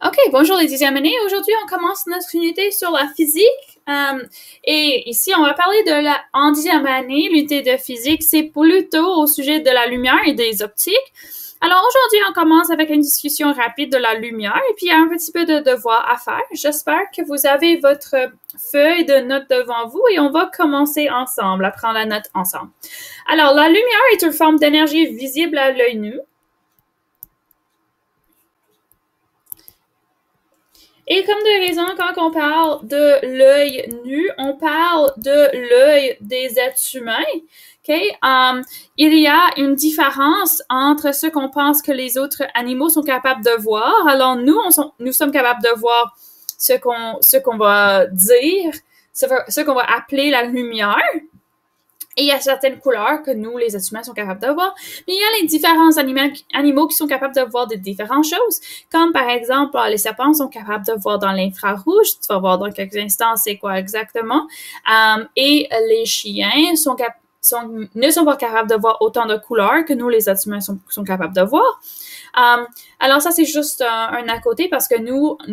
OK, bonjour les 10e années. Aujourd'hui, on commence notre unité sur la physique. Et ici, on va parler en 10e année, l'unité de physique, c'est plutôt au sujet de la lumière et des optiques. Alors aujourd'hui, on commence avec une discussion rapide de la lumière et puis il y a un petit peu de devoir à faire. J'espère que vous avez votre feuille de notes devant vous et on va commencer ensemble, à prendre la note ensemble. Alors, la lumière est une forme d'énergie visible à l'œil nu. Et comme de raison, quand on parle de l'œil nu, on parle de l'œil des êtres humains. Okay? Il y a une différence entre ce qu'on pense que les autres animaux sont capables de voir. Alors nous sommes capables de voir ce qu'on va dire, ce qu'on va appeler la lumière. Et il y a certaines couleurs que nous, les êtres humains, sont capables de voir. Mais il y a les différents animaux qui sont capables de voir de différentes choses. Comme par exemple, les serpents sont capables de voir dans l'infrarouge. Tu vas voir dans quelques instants c'est quoi exactement. Et les chiens ne sont pas capables de voir autant de couleurs que nous, les êtres humains, sont capables de voir. Alors ça, c'est juste un à côté parce que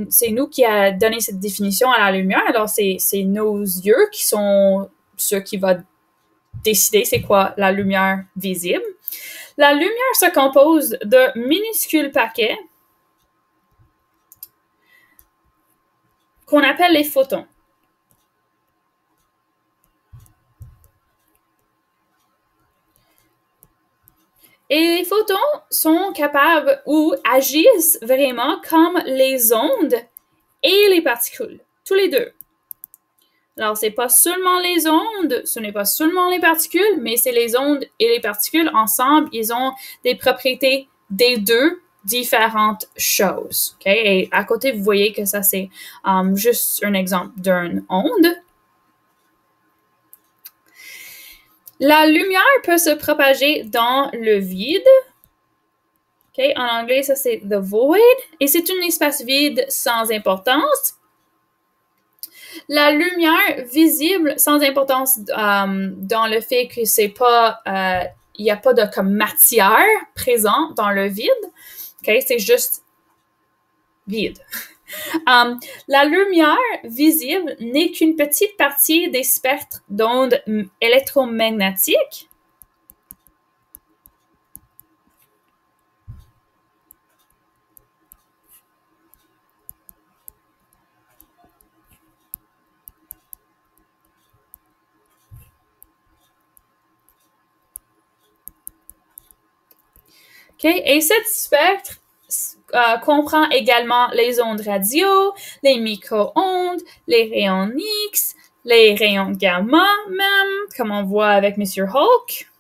c'est nous qui a donné cette définition à la lumière. Alors c'est nos yeux qui sont ceux qui vont décider c'est quoi la lumière visible. La lumière se compose de minuscules paquets qu'on appelle les photons. Et les photons sont capables ou agissent vraiment comme les ondes et les particules, tous les deux. Alors, c'est pas seulement les ondes, ce n'est pas seulement les particules, mais c'est les ondes et les particules ensemble, ils ont des propriétés des deux différentes choses. Okay? Et à côté, vous voyez que ça, c'est juste un exemple d'une onde. La lumière peut se propager dans le vide. Okay? En anglais, ça, c'est the void. Et c'est un espace vide sans importance. La lumière visible, sans importance dans le fait que c'est pas, il n'y a pas de comme matière présente dans le vide, okay? C'est juste vide. La lumière visible n'est qu'une petite partie des spectres d'ondes électromagnétiques. Okay? Et cette spectre comprend également les ondes radio, les micro-ondes, les rayons X, les rayons gamma même, comme on voit avec Monsieur Hulk.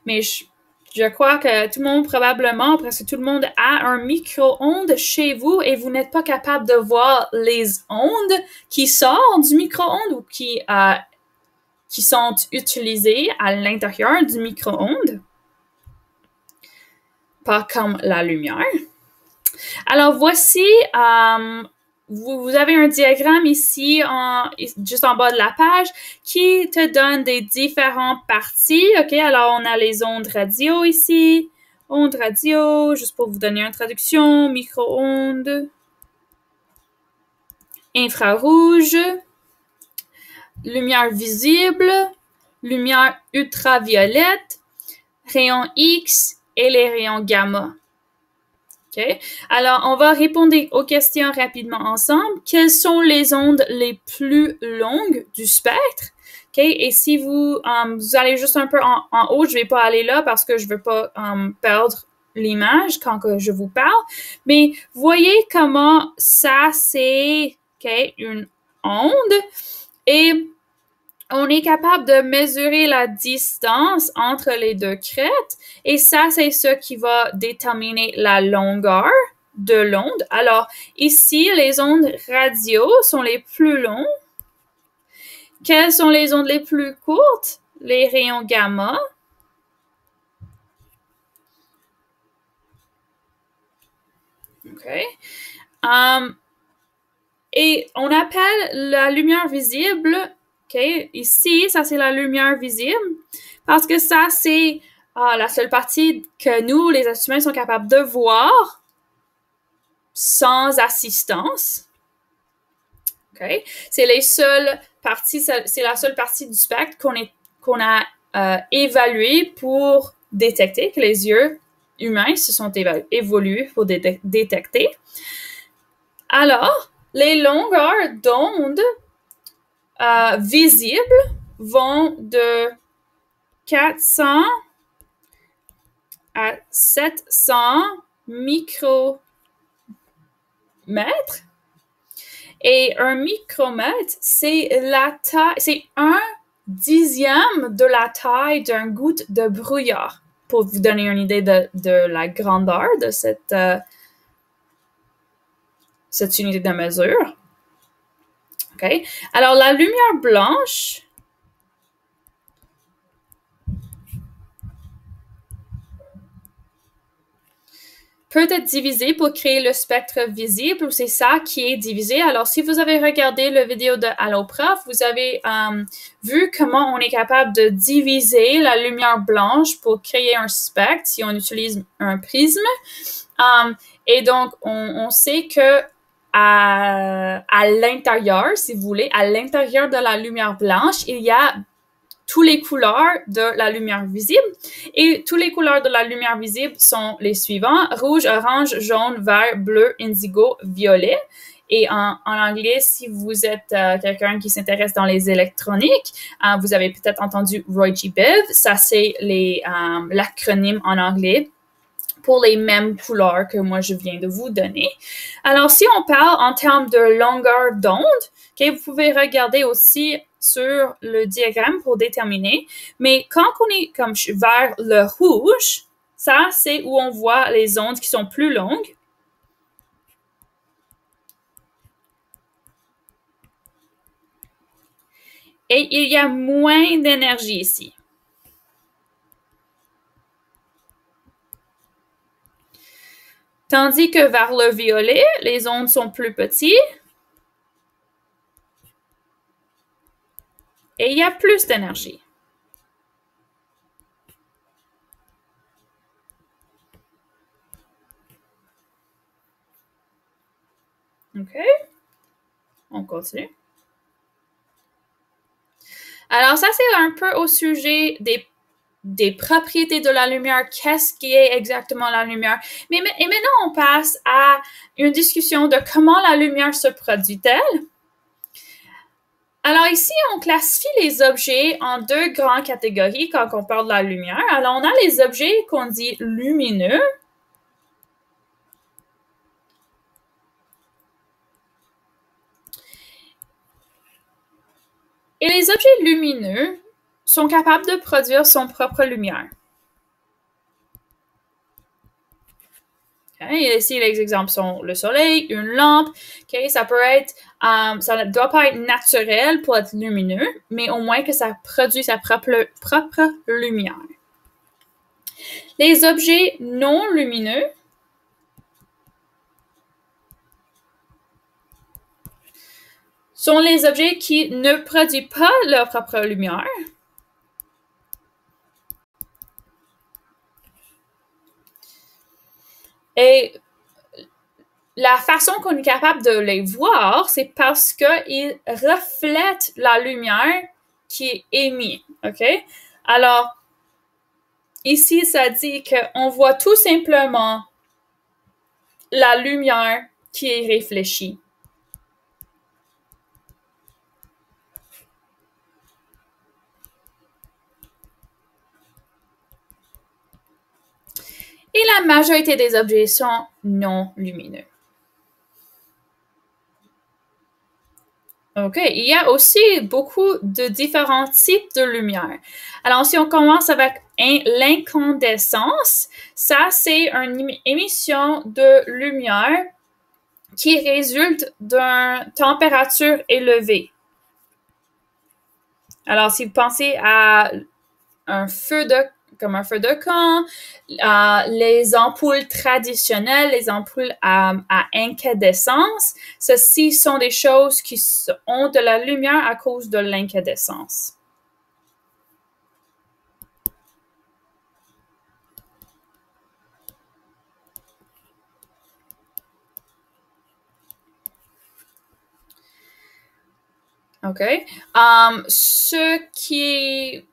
Mais je crois que tout le monde, probablement, presque tout le monde a un micro-ondes chez vous et vous n'êtes pas capable de voir les ondes qui sortent du micro-ondes ou qui sont utilisées à l'intérieur du micro-ondes. Pas comme la lumière. Alors, voici, vous avez un diagramme ici, juste en bas de la page, qui te donne des différentes parties. OK, alors on a les ondes radio ici. Ondes radio, juste pour vous donner une traduction, micro-ondes, infrarouge, lumière visible, lumière ultraviolette, rayons X et les rayons gamma. Okay? Alors, on va répondre aux questions rapidement ensemble. Quelles sont les ondes les plus longues du spectre? Okay? Et si vous allez juste un peu en haut, je vais pas aller là parce que je veux pas perdre l'image quand que je vous parle. Mais voyez comment ça, c'est une onde. Et on est capable de mesurer la distance entre les deux crêtes et ça, c'est ce qui va déterminer la longueur de l'onde. Alors, ici, les ondes radio sont les plus longues. Quelles sont les ondes les plus courtes? Les rayons gamma. OK. Et on appelle la lumière visible, OK, ici, ça c'est la lumière visible, parce que ça c'est la seule partie que nous, les êtres humains, sont capables de voir sans assistance. OK? C'est les seules parties, c'est la seule partie du spectre qu'on a évalué pour détecter, que les yeux humains se sont évolués pour détecter. Alors, les longueurs d'onde visibles vont de 400 à 700 micromètres. Et un micromètre, c'est la taille, c'est 1/10 de la taille d'une goutte de brouillard, pour vous donner une idée de la grandeur de cette unité de mesure. OK? Alors, la lumière blanche peut être divisé pour créer le spectre visible, ou c'est ça qui est divisé. Alors, si vous avez regardé la vidéo de Allo Prof, vous avez vu comment on est capable de diviser la lumière blanche pour créer un spectre si on utilise un prisme. Et donc, on sait que à l'intérieur, si vous voulez, à l'intérieur de la lumière blanche, il y a toutes les couleurs de la lumière visible. Et toutes les couleurs de la lumière visible sont les suivants: rouge, orange, jaune, vert, bleu, indigo, violet. Et en anglais, si vous êtes quelqu'un qui s'intéresse dans les électroniques, vous avez peut-être entendu Roy G. Biv. Ça, c'est l'acronyme en anglais pour les mêmes couleurs que moi je viens de vous donner. Alors, si on parle en termes de longueur d'onde, okay, vous pouvez regarder aussi sur le diagramme pour déterminer. Mais quand on est comme vers le rouge, ça, c'est où on voit les ondes qui sont plus longues. Et il y a moins d'énergie ici. Tandis que vers le violet, les ondes sont plus petites. Et il y a plus d'énergie. OK. On continue. Alors, ça, c'est un peu au sujet des propriétés de la lumière. Qu'est-ce qui est exactement la lumière? Et maintenant, on passe à une discussion de comment la lumière se produit-elle. Alors ici, on classifie les objets en deux grandes catégories quand on parle de la lumière. Alors, on a les objets qu'on dit lumineux. Et les objets lumineux sont capables de produire son propre lumière. Okay. Ici, les exemples sont le soleil, une lampe. Okay. Ça peut être, ça ne doit pas être naturel pour être lumineux, mais au moins que ça produit sa propre lumière. Les objets non lumineux sont les objets qui ne produisent pas leur propre lumière. Et la façon qu'on est capable de les voir, c'est parce qu'ils reflètent la lumière qui est émise. OK? Alors, ici, ça dit qu'on voit tout simplement la lumière qui est réfléchie. Et la majorité des objets sont non lumineux. OK. Il y a aussi beaucoup de différents types de lumière. Alors, si on commence avec l'incandescence, ça, c'est une émission de lumière qui résulte d'une température élevée. Alors, si vous pensez à un feu de comme un feu de camp, les ampoules traditionnelles, les ampoules à incandescence, ceci sont des choses qui ont de la lumière à cause de l'incandescence. OK. Ce qui est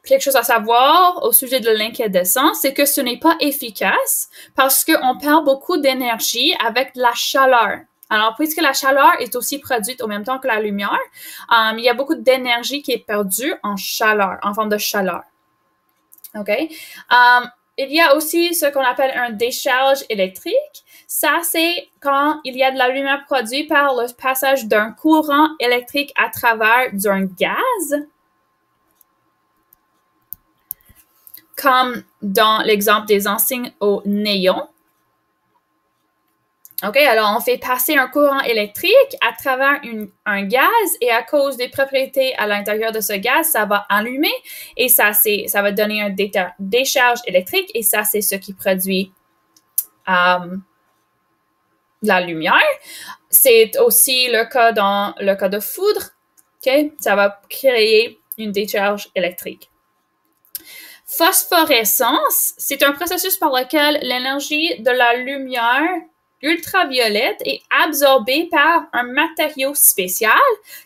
quelque chose à savoir au sujet de l'incandescence, c'est que ce n'est pas efficace parce qu'on perd beaucoup d'énergie avec la chaleur. Alors, puisque la chaleur est aussi produite au même temps que la lumière, il y a beaucoup d'énergie qui est perdue en chaleur, en forme de chaleur. OK? Il y a aussi ce qu'on appelle un décharge électrique. Ça, c'est quand il y a de la lumière produite par le passage d'un courant électrique à travers d'un gaz. Comme dans l'exemple des enseignes au néon. OK, alors on fait passer un courant électrique à travers un gaz et à cause des propriétés à l'intérieur de ce gaz, ça va allumer et ça va donner un décharge électrique et ça, c'est ce qui produit la lumière. C'est aussi le cas dans le cas de foudre. OK, ça va créer une décharge électrique. Phosphorescence, c'est un processus par lequel l'énergie de la lumière ultraviolette est absorbée par un matériau spécial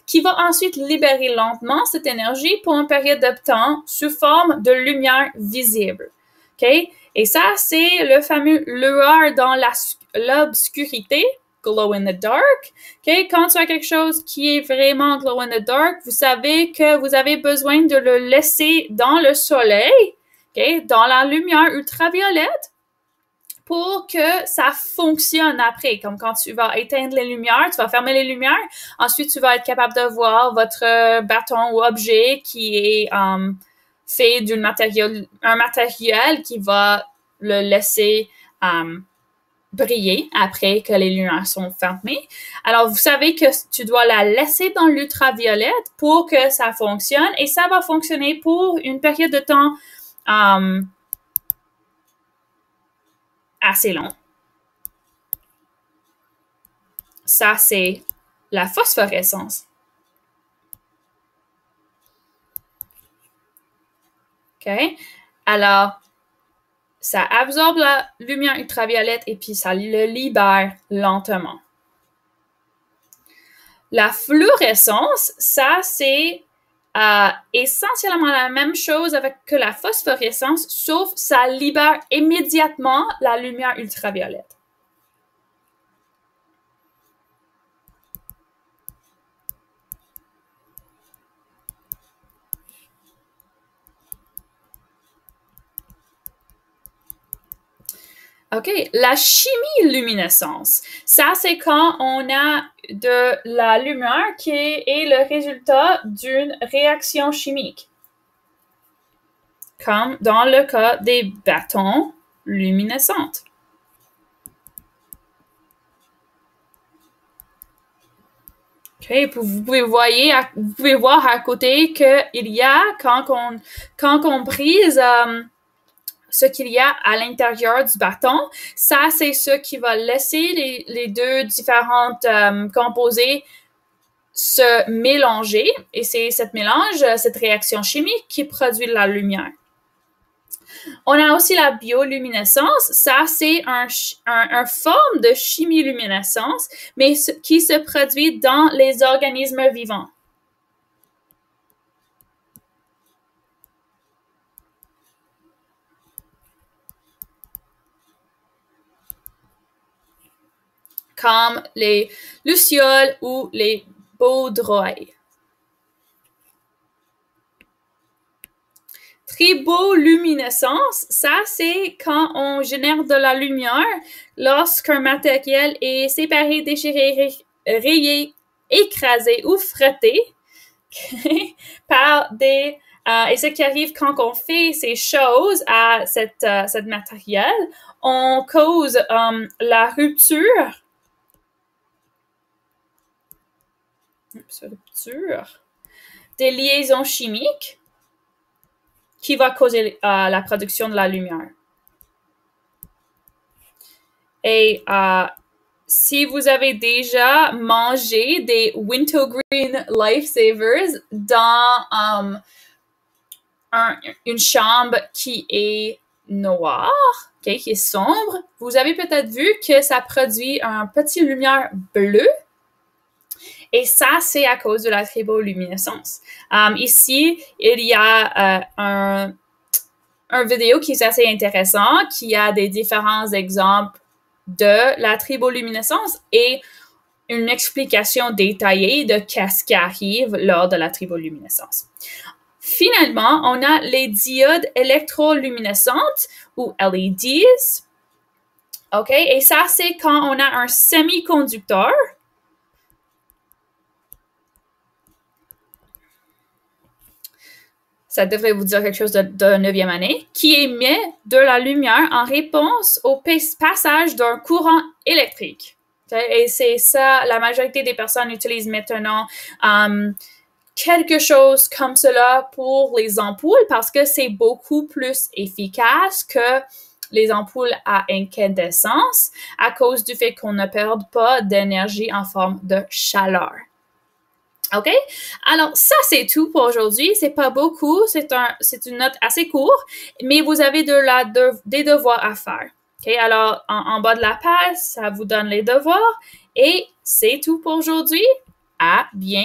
qui va ensuite libérer lentement cette énergie pour une période de temps sous forme de lumière visible. Okay? Et ça, c'est le fameux lueur dans l'obscurité, glow in the dark. Okay? Quand tu as quelque chose qui est vraiment glow in the dark, vous savez que vous avez besoin de le laisser dans le soleil, okay? Dans la lumière ultraviolette, pour que ça fonctionne après. Comme quand tu vas éteindre les lumières, tu vas fermer les lumières, ensuite tu vas être capable de voir votre bâton ou objet qui est fait d'un matériel qui va le laisser briller après que les lumières sont fermées. Alors, vous savez que tu dois la laisser dans l'ultraviolette pour que ça fonctionne et ça va fonctionner pour une période de temps assez long. Ça, c'est la phosphorescence. OK? Alors, ça absorbe la lumière ultraviolette et puis ça le libère lentement. La fluorescence, ça, c'est essentiellement la même chose que la phosphorescence, sauf ça libère immédiatement la lumière ultraviolette. OK, la chimie-luminescence. Ça, c'est quand on a de la lumière qui est le résultat d'une réaction chimique. Comme dans le cas des bâtons luminescents. OK, vous pouvez voir à côté qu'il y a, quand on brise ce qu'il y a à l'intérieur du bâton, ça, c'est ce qui va laisser les deux différentes composés se mélanger. Et c'est cette réaction chimique qui produit la lumière. On a aussi la bioluminescence. Ça, c'est un forme de chimiluminescence, mais qui se produit dans les organismes vivants. Comme les lucioles ou les baudroies. Triboluminescence, ça, c'est quand on génère de la lumière lorsqu'un matériel est séparé, déchiré, rayé, écrasé ou frotté par des... et ce qui arrive quand on fait ces choses à cette matériel, on cause la rupture des liaisons chimiques qui va causer la production de la lumière. Et si vous avez déjà mangé des Wintergreen Lifesavers dans une chambre qui est noire, okay, qui est sombre, vous avez peut-être vu que ça produit une petite lumière bleue. Et ça, c'est à cause de la triboluminescence. Ici, il y a un vidéo qui est assez intéressant, qui a des différents exemples de la triboluminescence et une explication détaillée de qu'est-ce qui arrive lors de la triboluminescence. Finalement, on a les diodes électroluminescentes ou LEDs. OK? Et ça, c'est quand on a un semi-conducteur. Ça devrait vous dire quelque chose de 9e année, qui émet de la lumière en réponse au passage d'un courant électrique. Et c'est ça, la majorité des personnes utilisent maintenant quelque chose comme cela pour les ampoules parce que c'est beaucoup plus efficace que les ampoules à incandescence à cause du fait qu'on ne perd pas d'énergie en forme de chaleur. OK? Alors, ça, c'est tout pour aujourd'hui. C'est pas beaucoup. C'est une note assez courte, mais vous avez des devoirs à faire. OK? Alors, en bas de la page, ça vous donne les devoirs. Et c'est tout pour aujourd'hui. À bientôt!